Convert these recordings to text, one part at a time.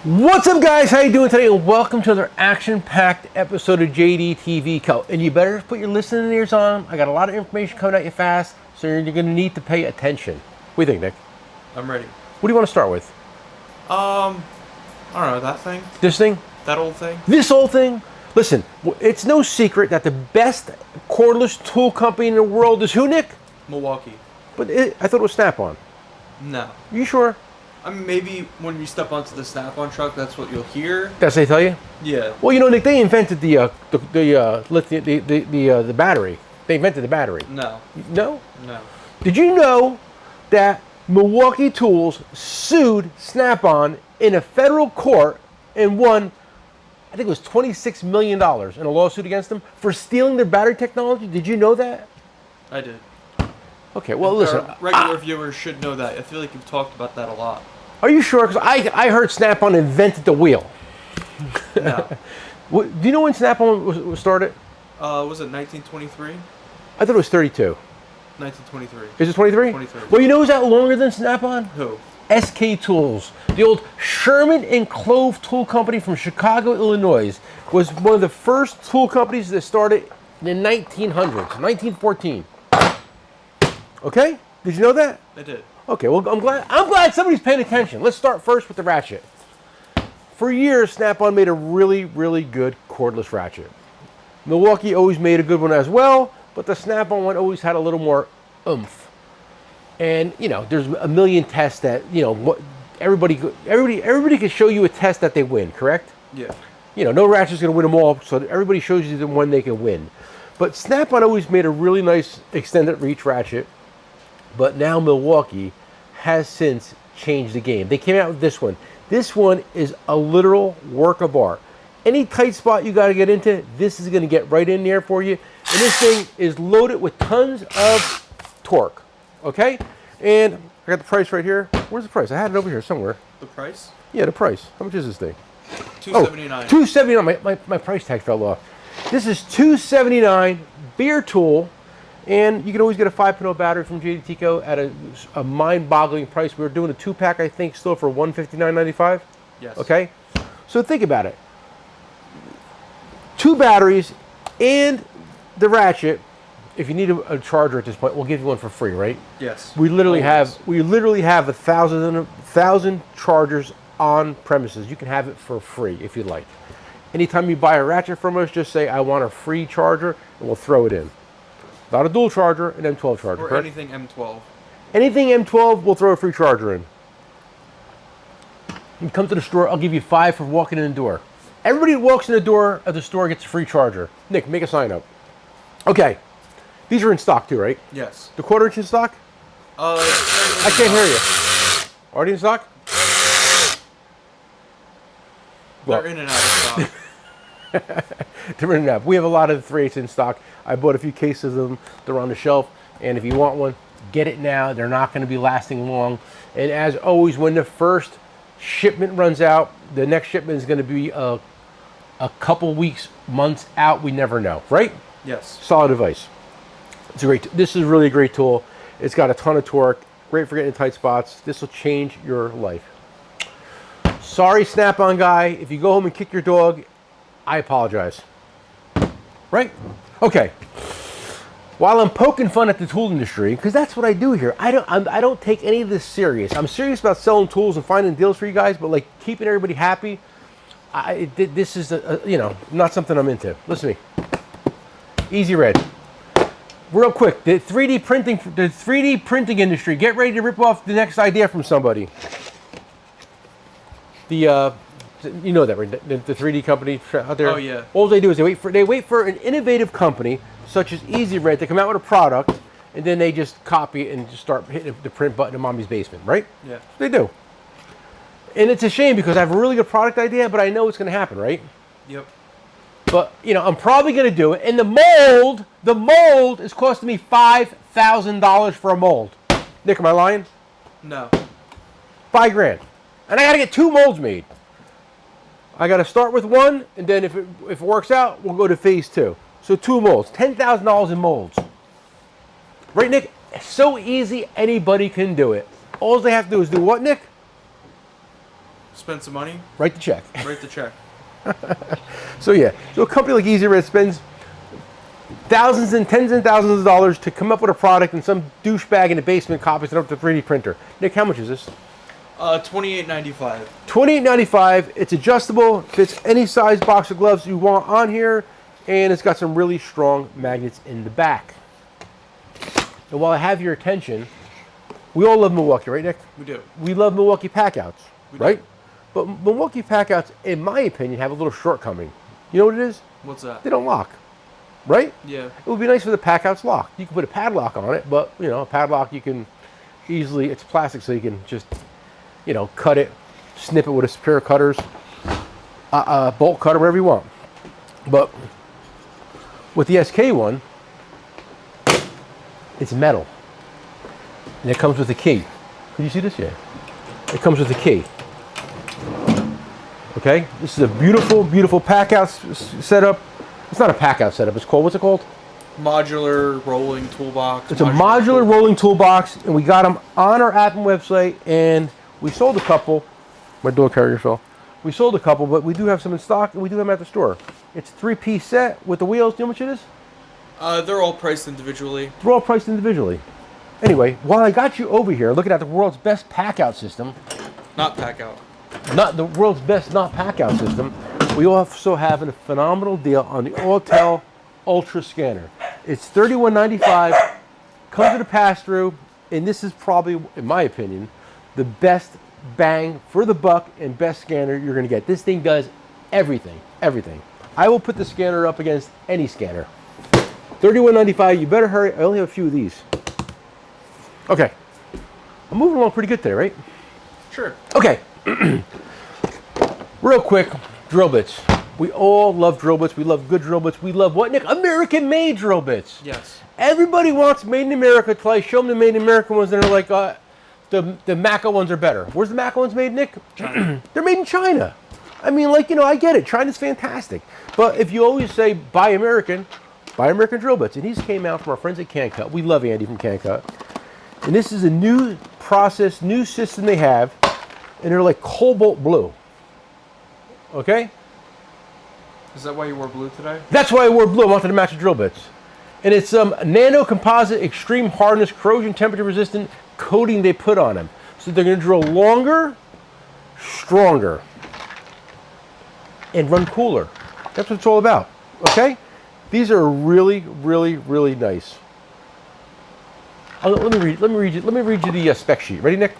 What's up, guys? How you doing today? And welcome to another action-packed episode of JD TV Co. And you better put your listening ears on. I got a lot of information coming at you fast, so you're going to need to pay attention. What do you think, Nick? I'm ready. What do you want to start with? I don't know, that thing? This thing? That old thing? This old thing? Listen, it's no secret that the best cordless tool company in the world is who, Nick? Milwaukee. But I thought it was Snap-on. No. You sure? I mean, maybe when you step onto the Snap-on truck, that's what you'll hear. That's what they tell you? Yeah. Well, you know, Nick, they invented the battery. They invented the battery. No. No? No. Did you know that Milwaukee Tools sued Snap-on in a federal court and won, I think it was $26 million in a lawsuit against them for stealing their battery technology? Did you know that? I did. Okay, well, listen. Our regular viewers should know that. I feel like you've talked about that a lot. Are you sure? Because I heard Snap-on invented the wheel. No. Do you know when Snap-on was started? Was it 1923? I thought it was 32. 1923. Is it 23? 23. Well, you know who's that longer than Snap-on? Who? SK Tools. The old Sherman and Clove Tool Company from Chicago, Illinois, was one of the first tool companies that started in the 1900s, 1914. Okay? Did you know that? I did. Okay, well, I'm glad somebody's paying attention. Let's start first with the ratchet. For years, Snap-on made a really, really good cordless ratchet. Milwaukee always made a good one as well, but the Snap-on one always had a little more oomph. And, you know, there's a million tests that, you know, what everybody can show you a test that they win, correct? Yeah. You know, no ratchet's going to win them all, so everybody shows you the one they can win. But Snap-on always made a really nice extended reach ratchet. But now Milwaukee has since changed the game. They came out with this one. This one is a literal work of art. Any tight spot you got to get into, this is going to get right in there for you. And this thing is loaded with tons of torque. Okay? And I got the price right here. Where's the price? I had it over here somewhere. The price? Yeah, the price. How much is this thing? $279. $279. My price tag fell off. This is $279 beer tool. And you can always get a 5.0 battery from JD Tico at a mind-boggling price. We were doing a 2-pack, I think, still for $159.95. Yes. Okay? So think about it. 2 batteries and the ratchet. If you need a charger at this point, we'll give you one for free, right? Yes. We literally Always. have 1,000 chargers on premises. You can have it for free if you'd like. Anytime you buy a ratchet from us, just say, I want a free charger, and we'll throw it in. Not a dual charger, an M12 charger. Or correct? anything M12. Anything M12, we'll throw a free charger in. You come to the store, I'll give you 5 for walking in the door. Everybody that walks in the door of the store gets a free charger. Nick, make a sign up. Okay. These are in stock too, right? Yes. The 1/4 inch in stock? I can't hear you. Already in stock? They're in and out of stock. Different enough. We have a lot of the 3/8 in stock. I bought a few cases of them. They're on the shelf. And if you want one, get it now. They're not going to be lasting long. And as always, when the first shipment runs out, the next shipment is going to be a couple weeks, months out. We never know, right? Yes. Solid advice. It's a great. This is really a great tool. It's got a ton of torque. Great for getting in tight spots. This will change your life. Sorry, Snap-on guy. If you go home and kick your dog, I apologize. Right? Okay. While I'm poking fun at the tool industry, because that's what I do here, I don't take any of this serious. I'm serious about selling tools and finding deals for you guys, but like keeping everybody happy, this is not something I'm into. Listen to me. Easy Red. Real quick, the 3D printing industry. Get ready to rip off the next idea from somebody. You know that, right? The 3D company out there. Oh yeah. All they do is they wait for an innovative company such as Easy Red to come out with a product, and then they just copy it and just start hitting the print button in mommy's basement, right? Yeah. They do. And it's a shame because I have a really good product idea, but I know it's going to happen, right? Yep. But you know, I'm probably going to do it. And the mold is costing me $5,000 for a mold. Nick, am I lying? No. $5,000. And I got to get 2 molds made. I got to start with 1, and then if it works out, we'll go to phase 2. So 2 molds, $10,000 in molds. Right, Nick? It's so easy, anybody can do it. All they have to do is do what, Nick? Spend some money. Write the check. Write the check. So yeah, so a company like Easy Red spends thousands and tens and thousands of dollars to come up with a product, and some douchebag in the basement copies it up to 3D printer. Nick, how much is this? $28.95. $28.95. It's adjustable, fits any size box of gloves you want on here, and it's got some really strong magnets in the back. And while I have your attention, we all love Milwaukee, right, Nick? We do. We love Milwaukee packouts, right? do. But Milwaukee packouts, in my opinion, have a little shortcoming. You know what it is? What's that? They don't lock, right? Yeah. It would be nice if the packouts locked. You can put a padlock on it, but you know, a padlock you can easily, it's plastic, so you can just, you know, cut it, snip it with a pair of cutters, bolt cutter, whatever you want. But with the SK one, it's metal, and it comes with a key. Can you see this? Yeah, it comes with a key. Okay, this is a beautiful, beautiful pack-out setup. It's not a pack-out setup. It's called, what's it called? Modular rolling toolbox. It's a modular rolling toolbox, and we got them on our app and website, and we sold a couple. My door carrier fell. We sold a couple, but we do have some in stock, and we do have them at the store. It's a 3-piece set with the wheels. Do you know how much it is? They're all priced individually. They're all priced individually. Anyway, while I got you over here looking at the world's best pack-out system, Not pack out. not the world's best not pack-out system, we also have a phenomenal deal on the Autel Ultra Scanner. It's $31.95, comes with a pass-through, and this is probably, in my opinion, the best bang for the buck and best scanner you're going to get. This thing does everything, everything. I will put the scanner up against any scanner. $31.95, you better hurry. I only have a few of these. Okay, I'm moving along pretty good today, right? Sure. Okay, real quick, drill bits. We all love drill bits. We love good drill bits. We love what, Nick? American-made drill bits. Yes. Everybody wants made in America till I show them the made in America ones, and they're like, the Maca ones are better. Where's the Maca ones made, Nick? China. They're made in China. I mean, like, you know, I get it. China's fantastic. But if you always say buy American drill bits. And these came out from our friends at CanCut. We love Andy from CanCut. And this is a new process, new system they have, and they're like cobalt blue. Okay? Is that why you wore blue today? That's why I wore blue. I wanted to match the drill bits. And it's nano composite, extreme hardness, corrosion, temperature resistant coating they put on them. So they're going to drill longer, stronger, and run cooler. That's what it's all about. Okay? These are really, really, really nice. Let me read you the spec sheet. Ready, Nick?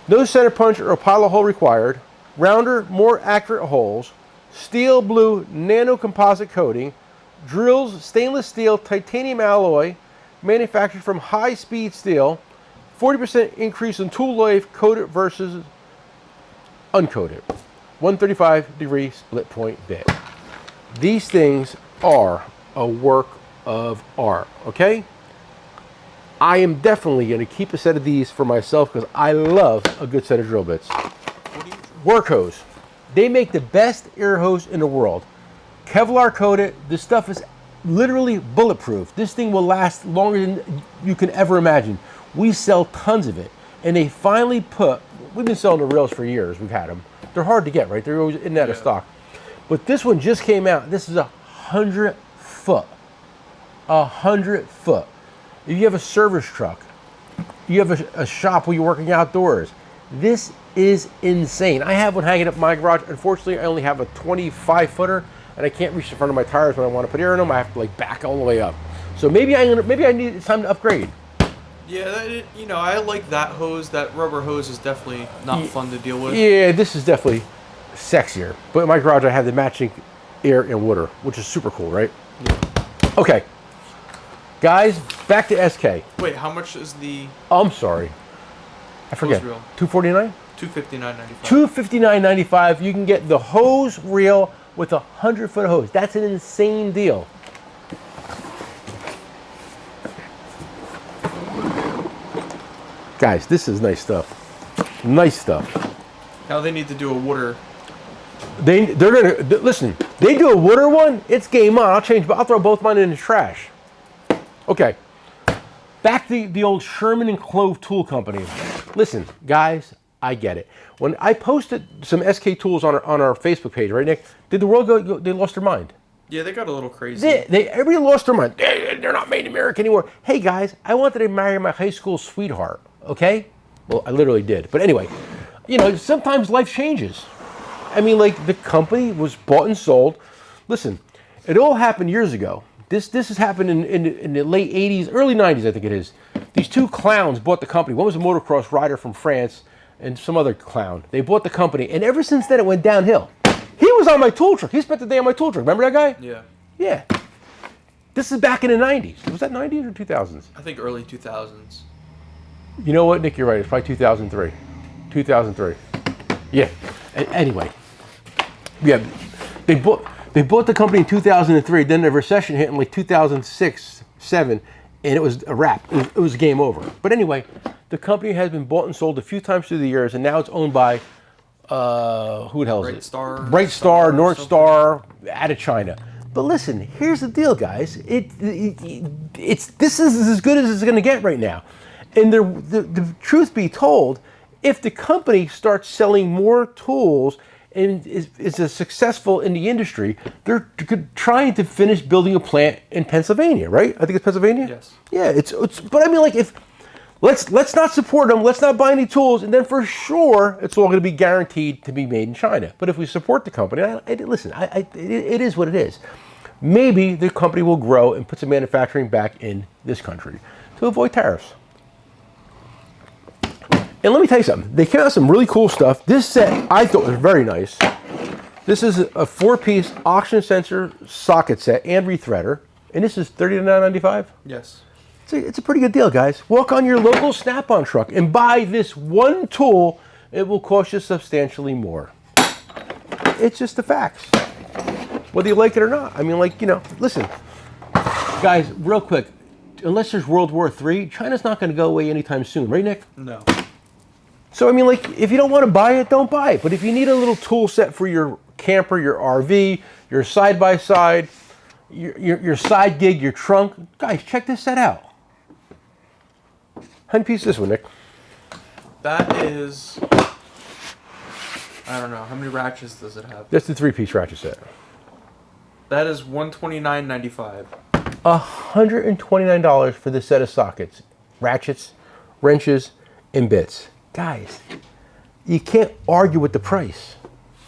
No center punch or pilot hole required. Rounder, more accurate holes. Steel blue nano composite coating. Drills stainless steel titanium alloy, manufactured from high-speed steel. 40% increase in tool life coated versus uncoated. 135-degree split point bit. These things are a work of art. Okay. I am definitely going to keep a set of these for myself because I love a good set of drill bits. Work hose. They make the best air hose in the world. Kevlar coated. This stuff is literally bulletproof. This thing will last longer than you can ever imagine. We sell tons of it. And they finally we've been selling the rails for years. We've had them. They're hard to get, right? They're always in and out of stock. But this one just came out. This is 100 foot. 100 foot. If you have a service truck, you have a shop where you're working outdoors, this is insane. I have one hanging up in my garage. Unfortunately, I only have a 25-footer, and I can't reach the front of my tires when I want to put air in them. I have to like back all the way up. So maybe it's time to upgrade. Yeah, you know, I like that hose. That rubber hose is definitely not fun to deal with. Yeah, this is definitely sexier. But in my garage, I have the matching air and water, which is super cool, right? Yeah. Okay. Guys, back to SK. Wait, how much is the... Oh, I'm sorry. I forget. Hose reel? $249? $259.95. $259.95. You can get the hose reel with a 100-foot hose. That's an insane deal. Guys, this is nice stuff. Nice stuff. Now they need to do a water... They're gonna listen. They do a water one. It's game on. I'll throw both mine in the trash. Okay. Back to the old Sherman and Clove Tool Company. Listen, guys, I get it. When I posted some SK tools on our Facebook page, right, Nick? Did the world go? They lost their mind. Yeah, they got a little crazy. Everybody lost their mind. They're not made in America anymore. Hey guys, I wanted to marry my high school sweetheart. Okay, well I literally did. But anyway, sometimes life changes. I mean, like the company was bought and sold. Listen, it all happened years ago. This has happened in the late 80s, early 90s, I think it is. These two clowns bought the company. One was a motocross rider from France and some other clown. They bought the company, and ever since then it went downhill. He was on my tool truck. He spent the day on my tool truck. Remember that guy? Yeah. Yeah. This is back in the 90s. Was that 90s or 2000s? I think early 2000s. You know what, Nick? You're right. It's probably 2003. 2003. Yeah. Anyway. Yeah. They bought the company in 2003. Then the recession hit in like 2006, 7, and it was a wrap. It was game over. But anyway, the company has been bought and sold a few times through the years, and now it's owned by who the hell is it? Bright Star, North Star, out of China. But listen, here's the deal, guys. This is as good as it's going to get right now. And the truth be told, if the company starts selling more tools and is successful in the industry, they're trying to finish building a plant in Pennsylvania, right? I think it's Pennsylvania. Yes. Yeah, it's. But I mean, like, if let's not support them, let's not buy any tools, and then for sure it's all going to be guaranteed to be made in China. But if we support the company, listen, it is what it is. Maybe the company will grow and put some manufacturing back in this country to avoid tariffs. And let me tell you something. They came out with some really cool stuff. This set I thought was very nice. This is a 4-piece oxygen sensor socket set and rethreader. And this is $39.95? Yes. It's a pretty good deal, guys. Walk on your local Snap-on truck and buy this one tool. It will cost you substantially more. It's just the facts. Whether you like it or not. I mean, like, listen. Guys, real quick. Unless there's World War III, China's not going to go away anytime soon. Right, Nick? No. So, I mean, like, if you don't want to buy it, don't buy it. But if you need a little tool set for your camper, your RV, your side-by-side, your side gig, your trunk, guys, check this set out. How many pieces is this one, Nick? That is, I don't know. How many ratchets does it have? That's the 3-piece ratchet set. That is $129.95. $129 for this set of sockets, ratchets, wrenches, and bits. Guys, you can't argue with the price,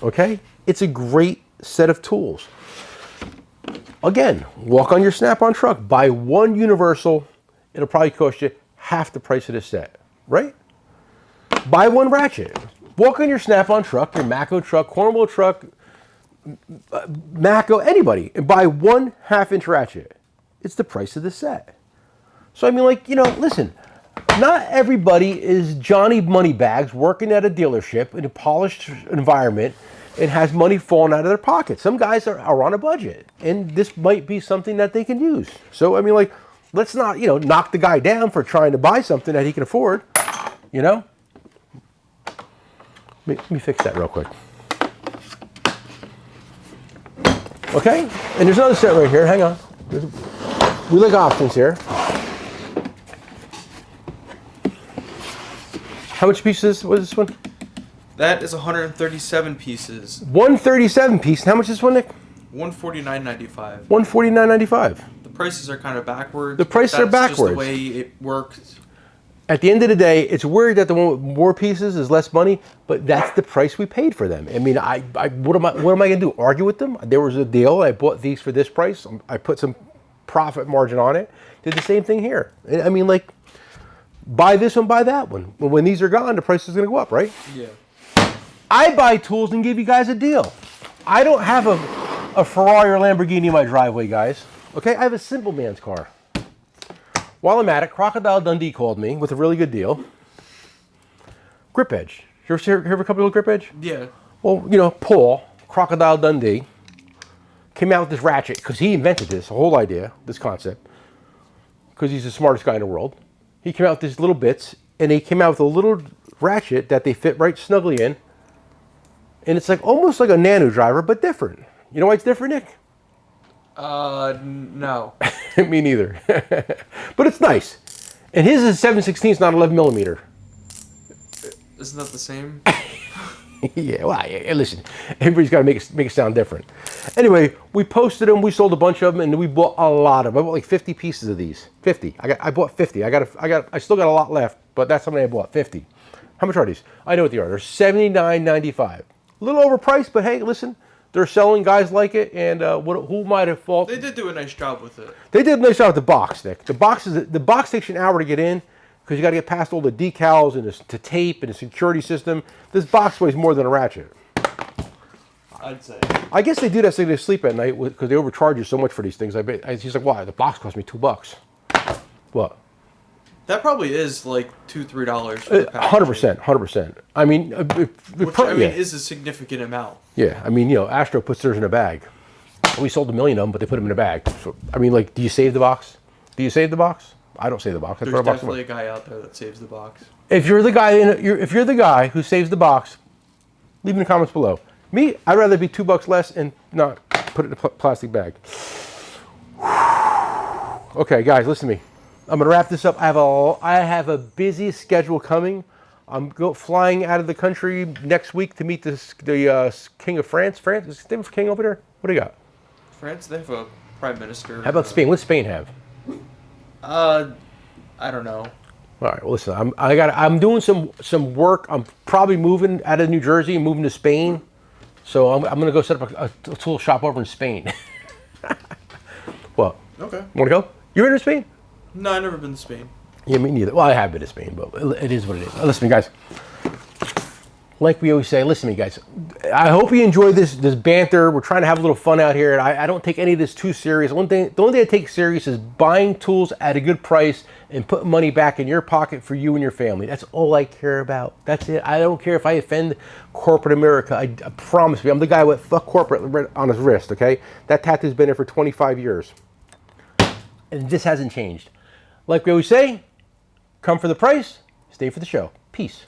okay? It's a great set of tools. Again, walk on your Snap-on truck, buy one universal, it'll probably cost you half the price of this set, right? Buy one ratchet. Walk on your Snap-on truck, your Mako truck, Cornwall truck, Mako, anybody, and buy one 1/2-inch ratchet. It's the price of the set. So I mean, like, listen, not everybody is Johnny Moneybags working at a dealership in a polished environment and has money falling out of their pocket. Some guys are on a budget, and this might be something that they can use. So I mean, like, let's not, knock the guy down for trying to buy something that he can afford, Let me fix that real quick. Okay, and there's another set right here. Hang on. We like options here. How much pieces was this one? That is 137 pieces. 137 piece. How much is this one, Nick? $149.95. $149.95. The prices are kind of backwards. The prices are backwards. Just the way it worked. At the end of the day, it's weird that the one with more pieces is less money, but that's the price we paid for them. I mean, what am I going to do? Argue with them? There was a deal. I bought these for this price. I put some profit margin on it. Did the same thing here. I mean, like, buy this one, buy that one. When these are gone, the price is going to go up, right? Yeah. I buy tools and give you guys a deal. I don't have a Ferrari or Lamborghini in my driveway, guys. Okay, I have a simple man's car. While I'm at it, Crocodile Dundee called me with a really good deal. Grip Edge. You ever hear of a company called Grip Edge? Yeah. Well, Paul, Crocodile Dundee, came out with this ratchet because he invented this whole idea, this concept, because he's the smartest guy in the world. He came out with these little bits, and they came out with a little ratchet that they fit right snugly in. And it's like almost like a nano driver, but different. You know why it's different, Nick? No. Me neither. But it's nice. And his is 7/16, not 11 millimeter. Isn't that the same? Yeah, well, yeah, listen, everybody's got to make it sound different. Anyway, we posted them. We sold a bunch of them, and we bought a lot of them. I bought like 50 pieces of these. 50. I bought 50. I still got a lot left, but that's how many I bought. 50. How much are these? I know what they are. They're $79.95. A little overpriced, but hey, listen, they're selling. Guys like it, and who might have fault? They did do a nice job with it. They did a nice job with the box, Nick. The box takes you an hour to get in because you got to get past all the decals and the tape and the security system. This box weighs more than a ratchet. I'd say. I guess they do that so they sleep at night because they overcharge you so much for these things. He's like, why? The box cost me $2. What? That probably is like $2-3 for the 100%, 100%. I mean, which is a significant amount. Yeah, I mean, Astro puts theirs in a bag. We sold 1 million of them, but they put them in a bag. So, I mean, like, do you save the box? Do you save the box? I don't save the box. There's definitely a guy out there that saves the box. If you're the guy who saves the box, leave in the comments below. Me, I'd rather be $2 less and not put it in a plastic bag. Okay, guys, listen to me. I'm gonna wrap this up. I have a busy schedule coming. I'm flying out of the country next week to meet the King of France. France is the king over there. What do you got? France, they have a prime minister. How about Spain? What's Spain have? I don't know. All right. Well, listen. I'm doing some work. I'm probably moving out of New Jersey and moving to Spain. So I'm gonna go set up a tool shop over in Spain. What? Okay. Want to go? You're in Spain? No, I've never been to Spain. Yeah, me neither. Well, I have been to Spain, but it is what it is. Listen to me, guys. Like we always say, listen to me, guys. I hope you enjoy this banter. We're trying to have a little fun out here. I don't take any of this too serious. The only thing I take serious is buying tools at a good price and putting money back in your pocket for you and your family. That's all I care about. That's it. I don't care if I offend corporate America. I promise you, I'm the guy with fuck corporate on his wrist, okay? That tattoo's been there for 25 years. And this hasn't changed. Like we always say, come for the price, stay for the show. Peace.